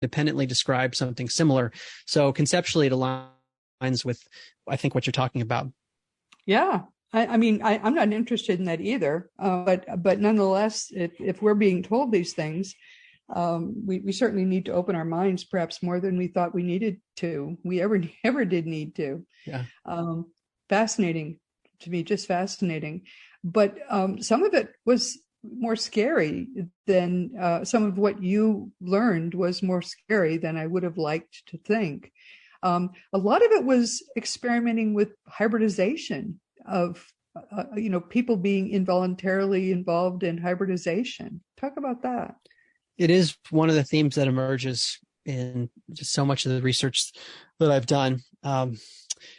independently describe something similar. So conceptually, it aligns with, I think, what you're talking about. Yeah. I mean, I'm not interested in that either. But nonetheless, if we're being told these things, we certainly need to open our minds, perhaps more than we thought we needed to. We ever did need to. Yeah. Fascinating to me, just fascinating. But some of it was more scary than some of what you learned was more scary than I would have liked to think. A lot of it was experimenting with hybridization of, people being involuntarily involved in hybridization. Talk about that. It is one of the themes that emerges in just so much of the research that I've done.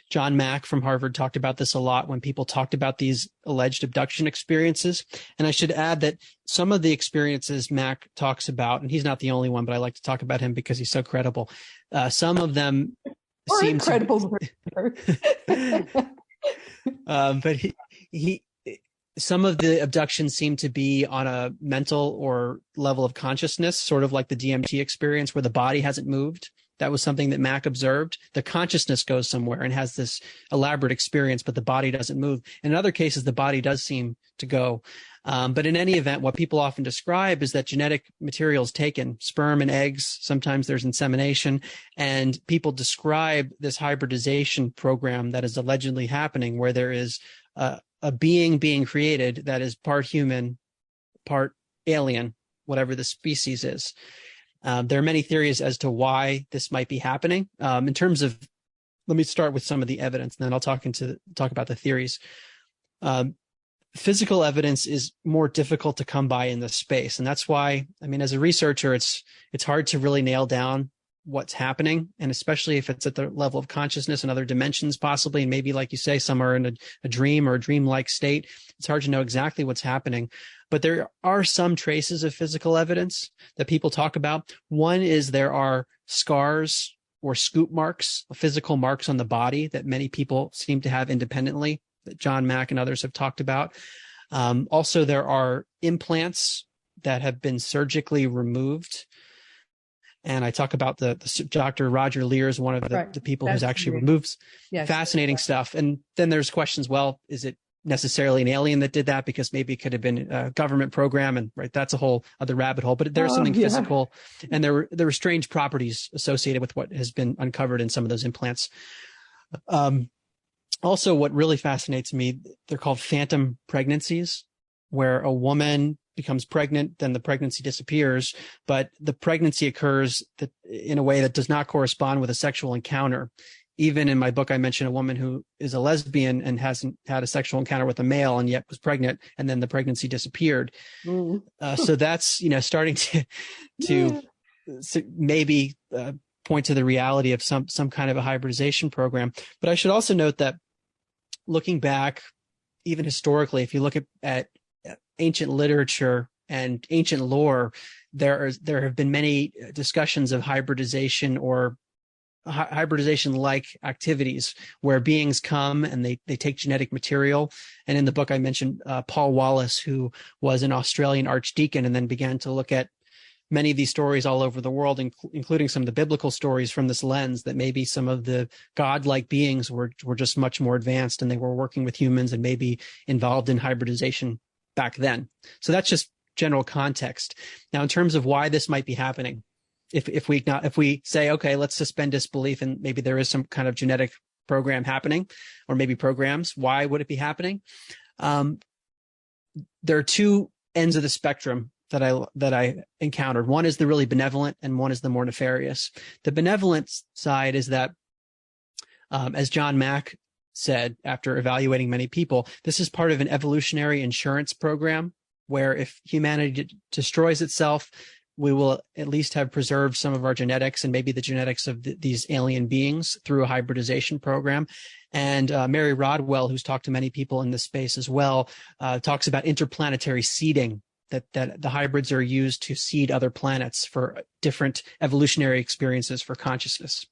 John Mack from Harvard talked about this a lot when people talked about these alleged abduction experiences. And I should add that some of the experiences Mack talks about, and he's not the only one, but I like to talk about him because he's so credible. Some of them seem incredible. But he some of the abductions seem to be on a mental or level of consciousness, sort of like the DMT experience where the body hasn't moved. That was something that Mack observed. The consciousness goes somewhere and has this elaborate experience, but the body doesn't move. In other cases, the body does seem to go. But in any event, what people often describe is that genetic material is taken, sperm and eggs. Sometimes there's insemination, and people describe this hybridization program that is allegedly happening, where there is a being created that is part human, part alien, whatever the species is. There are many theories as to why this might be happening. In terms of, let me start with some of the evidence, and then I'll talk about the theories. Physical evidence is more difficult to come by in this space, and that's why, I mean, as a researcher, it's hard to really nail down what's happening, and especially if it's at the level of consciousness and other dimensions, possibly, and maybe, like you say, some are in a dream or a dreamlike state. It's hard to know exactly what's happening. But there are some traces of physical evidence that people talk about. One is there are scars or scoop marks, physical marks on the body that many people seem to have independently, that John Mack and others have talked about. Also, there are implants that have been surgically removed. And I talk about the Dr. Roger Lear is one of the people who's actually removed. Yes. Fascinating stuff. And then there's questions, well, is it necessarily an alien that did that? Because maybe it could have been a government program, and right, that's a whole other rabbit hole. But there's something physical, and there were strange properties associated with what has been uncovered in some of those implants. Also, what really fascinates me, they're called phantom pregnancies, where a woman becomes pregnant, then the pregnancy disappears, but the pregnancy occurs in a way that does not correspond with a sexual encounter. Even in my book, I mention a woman who is a lesbian and hasn't had a sexual encounter with a male and yet was pregnant, and then the pregnancy disappeared. So that's, starting to maybe point to the reality of some kind of a hybridization program. But I should also note that looking back, even historically, if you look at ancient literature and ancient lore, there have been many discussions of hybridization or hybridization-like activities where beings come and they take genetic material. And in the book, I mentioned Paul Wallace, who was an Australian archdeacon and then began to look at many of these stories all over the world, including some of the biblical stories, from this lens that maybe some of the godlike beings were just much more advanced and they were working with humans and maybe involved in hybridization back then. So that's just general context. Now, in terms of why this might be happening, if we say, okay, let's suspend disbelief and maybe there is some kind of genetic program happening, or maybe programs, why would it be happening? There are two ends of the spectrum that I encountered. One is the really benevolent and one is the more nefarious. The benevolent side is that, as John Mack said after evaluating many people, this is part of an evolutionary insurance program where if humanity destroys itself, we will at least have preserved some of our genetics and maybe the genetics of these alien beings through a hybridization program. And Mary Rodwell, who's talked to many people in this space as well, talks about interplanetary seeding, that the hybrids are used to seed other planets for different evolutionary experiences for consciousness.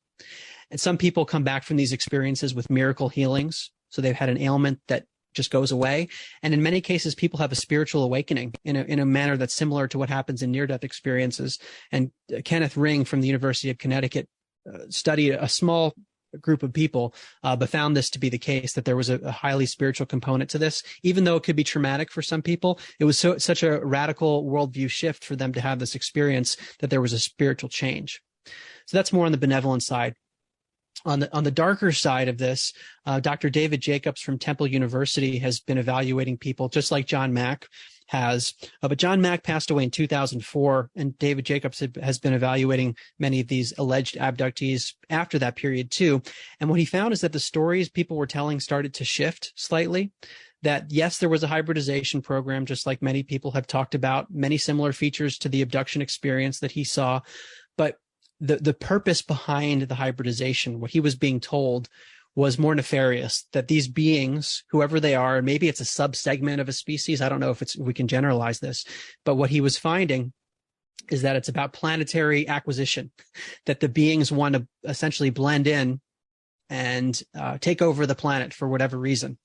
And some people come back from these experiences with miracle healings. So they've had an ailment that just goes away. And in many cases, people have a spiritual awakening in a manner that's similar to what happens in near-death experiences. And Kenneth Ring from the University of Connecticut studied a small group of people, but found this to be the case, that there was a highly spiritual component to this. Even though it could be traumatic for some people, it was such a radical worldview shift for them to have this experience that there was a spiritual change. So that's more on the benevolent side. On the darker side of this, Dr. David Jacobs from Temple University has been evaluating people just like John Mack has. But John Mack passed away in 2004, and David Jacobs has been evaluating many of these alleged abductees after that period too. And what he found is that the stories people were telling started to shift slightly. That yes, there was a hybridization program, just like many people have talked about, many similar features to the abduction experience that he saw. But the purpose behind the hybridization, what he was being told, was more nefarious, that these beings, whoever they are, and maybe it's a subsegment of a species, I don't know if we can generalize this, but what he was finding is that it's about planetary acquisition, that the beings want to essentially blend in and take over the planet for whatever reason.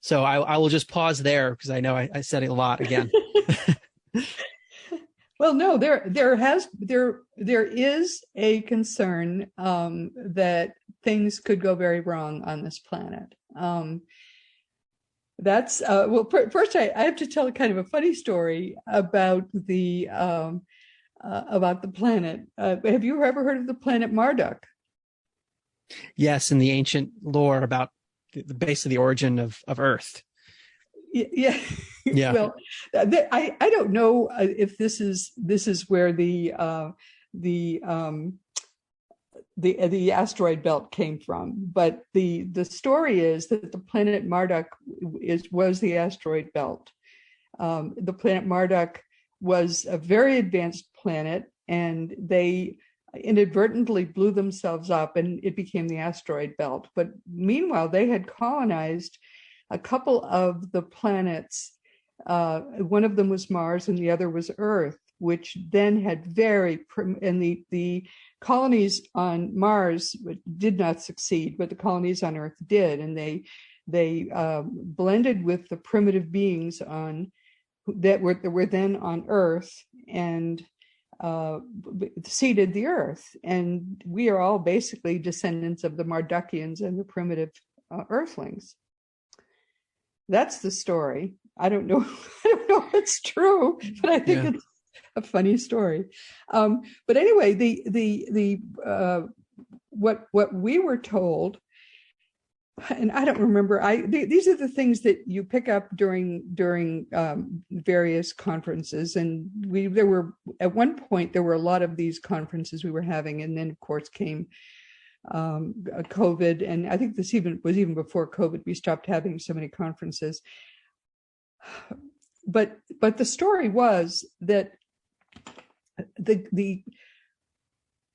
So I will just pause there because I know I said it a lot again. Well, no, there is a concern that things could go very wrong on this planet. First I have to tell kind of a funny story about the planet. Have you ever heard of the planet Marduk? Yes, in the ancient lore about the base of the origin of Earth. Yeah. Yeah. Well, I don't know if this is where the asteroid belt came from, but the story is that the planet Marduk was the asteroid belt. The planet Marduk was a very advanced planet, and they inadvertently blew themselves up, and it became the asteroid belt. But meanwhile, they had colonized a couple of the planets. One of them was Mars and the other was Earth, which then had and the colonies on Mars did not succeed, but the colonies on Earth did. And they blended with the primitive beings that were then on Earth and seeded the Earth. And we are all basically descendants of the Mardukians and the primitive Earthlings. That's the story. I don't know if it's true, but I think it's a funny story. But anyway, what we were told, and I don't remember. These are the things that you pick up during various conferences, and there were at one point there were a lot of these conferences we were having, and then of course came COVID, and I think this was even before COVID. We stopped having so many conferences. But the story was that the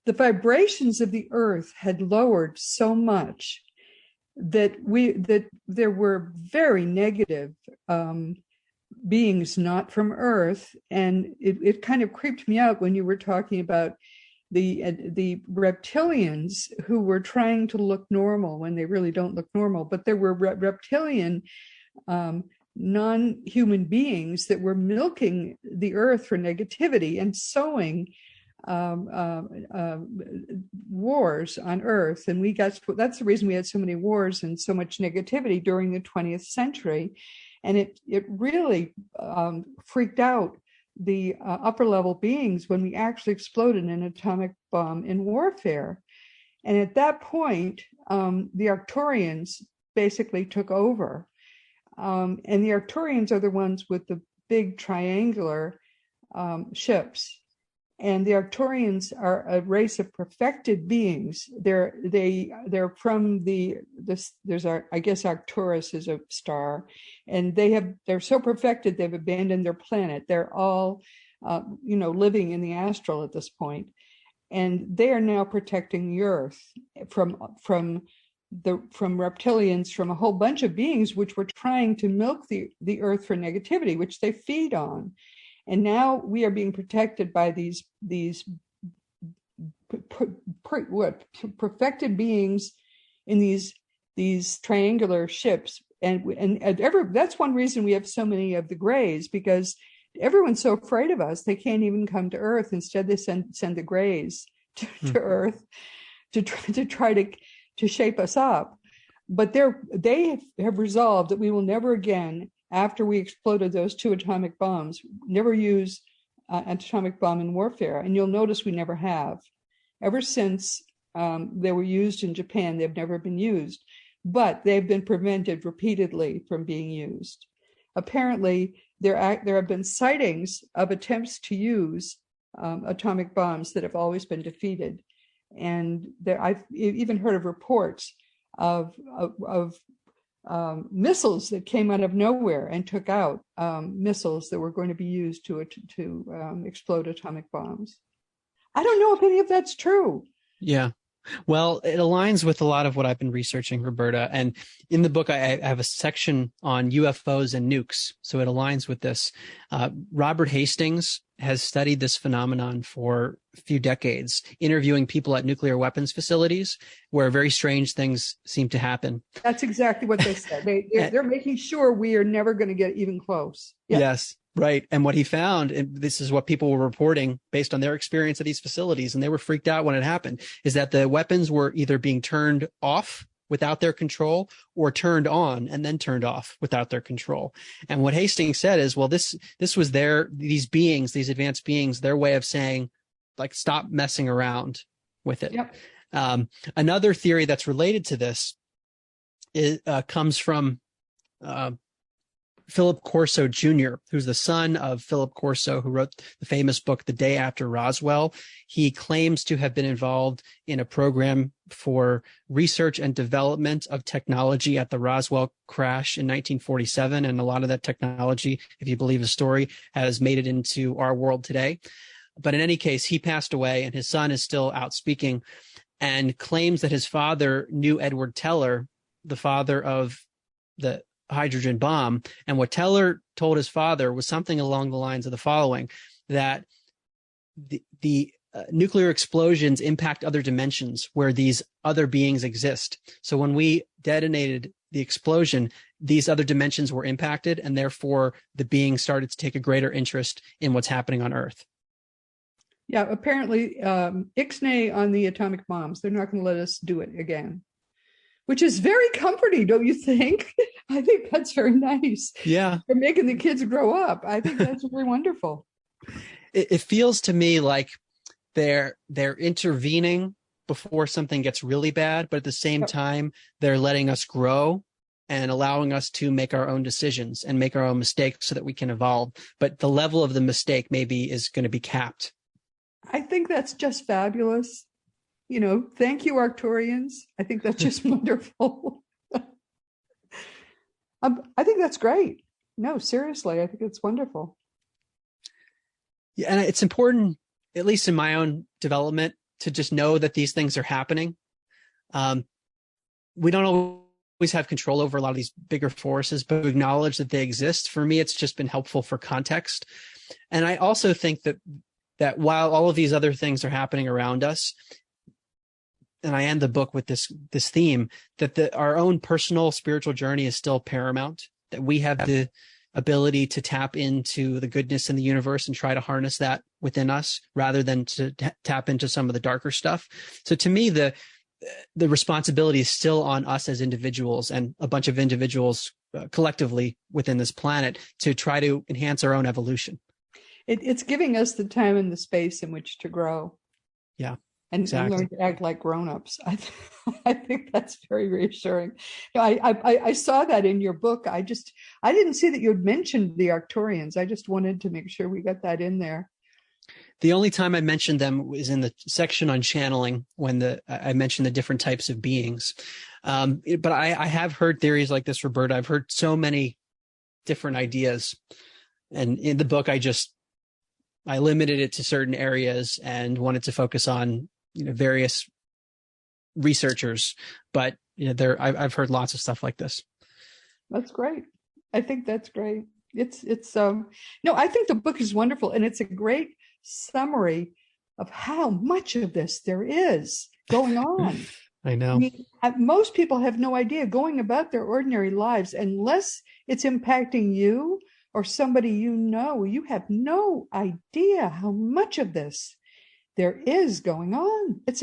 vibrations of the Earth had lowered so much that there were very negative beings not from Earth, and it kind of creeped me out when you were talking about the reptilians who were trying to look normal when they really don't look normal. But there were reptilian non-human beings that were milking the Earth for negativity and sowing wars on Earth. And that's the reason we had so many wars and so much negativity during the 20th century. And it really freaked out the upper level beings when we actually exploded an atomic bomb in warfare. And at that point, the Arcturians basically took over. And the Arcturians are the ones with the big triangular ships. And the Arcturians are a race of perfected beings. They're from I guess Arcturus is a star, and they're so perfected they've abandoned their planet. They're all living in the astral at this point, and they are now protecting the Earth from reptilians, from a whole bunch of beings which were trying to milk the Earth for negativity, which they feed on. And now we are being protected by these perfected beings in these triangular ships, that's one reason we have so many of the Greys, because everyone's so afraid of us, they can't even come to Earth. Instead, they send the Greys to Earth to try to shape us up. But they have resolved that we will never again, after we exploded those 2 atomic bombs, never use an atomic bomb in warfare. And you'll notice we never have. Ever since they were used in Japan, they've never been used, but they've been prevented repeatedly from being used. Apparently, there have been sightings of attempts to use atomic bombs that have always been defeated. And I've even heard of reports of missiles that came out of nowhere and took out missiles that were going to be used to explode atomic bombs. I don't know if any of that's true. Yeah. Well, it aligns with a lot of what I've been researching, Roberta. And in the book, I have a section on UFOs and nukes. So it aligns with this. Robert Hastings has studied this phenomenon for a few decades, interviewing people at nuclear weapons facilities where very strange things seem to happen. That's exactly what they said. They're making sure we are never going to get even close. Yeah. Yes. Right. And what he found, and this is what people were reporting based on their experience at these facilities, and they were freaked out when it happened, is that the weapons were either being turned off without their control or turned on and then turned off without their control. And what Hastings said is, well, this was these advanced beings, their way of saying, like, stop messing around with it. Yep. Another theory that's related to this comes from Philip Corso Jr., who's the son of Philip Corso, who wrote the famous book, The Day After Roswell. He claims to have been involved in a program for research and development of technology at the Roswell crash in 1947. And a lot of that technology, if you believe the story, has made it into our world today. But in any case, he passed away and his son is still out speaking and claims that his father knew Edward Teller, the father of the hydrogen bomb. And what Teller told his father was something along the lines of the following, that the nuclear explosions impact other dimensions where these other beings exist. So when we detonated the explosion, these other dimensions were impacted, and therefore the beings started to take a greater interest in what's happening on Earth. Yeah, apparently ixnay on the atomic bombs. They're not going to let us do it again, which is very comforting, don't you think? I think that's very nice. Yeah. They're making the kids grow up. I think that's really wonderful. It feels to me like they're intervening before something gets really bad, but at the same time, they're letting us grow and allowing us to make our own decisions and make our own mistakes so that we can evolve. But the level of the mistake maybe is going to be capped. I think that's just fabulous. You know, thank you, Arcturians. I think that's just wonderful. I think that's great. No, seriously, I think it's wonderful. Yeah, and it's important, at least in my own development, to just know that these things are happening. We don't always have control over a lot of these bigger forces, but to acknowledge that they exist, for me, it's just been helpful for context. And I also think that while all of these other things are happening around us, and I end the book with this theme, that our own personal spiritual journey is still paramount, that we have the ability to tap into the goodness in the universe and try to harness that within us rather than to tap into some of the darker stuff. So to me, the responsibility is still on us as individuals and a bunch of individuals collectively within this planet to try to enhance our own evolution. It's giving us the time and the space in which to grow. Yeah. And, exactly. And learn to act like grown-ups. I think that's very reassuring. I saw that in your book. I didn't see that you had mentioned the Arcturians. I just wanted to make sure we got that in there. The only time I mentioned them was in the section on channeling when I mentioned the different types of beings. But I have heard theories like this, Roberta. I've heard so many different ideas. And in the book, I limited it to certain areas and wanted to focus on various researchers, but I've heard lots of stuff like this. That's great. I think that's great. I think the book is wonderful, and it's a great summary of how much of this there is going on. I I know. mean, most people have no idea going about their ordinary lives unless it's impacting you or somebody you know. You have no idea how much of this there is going on. It's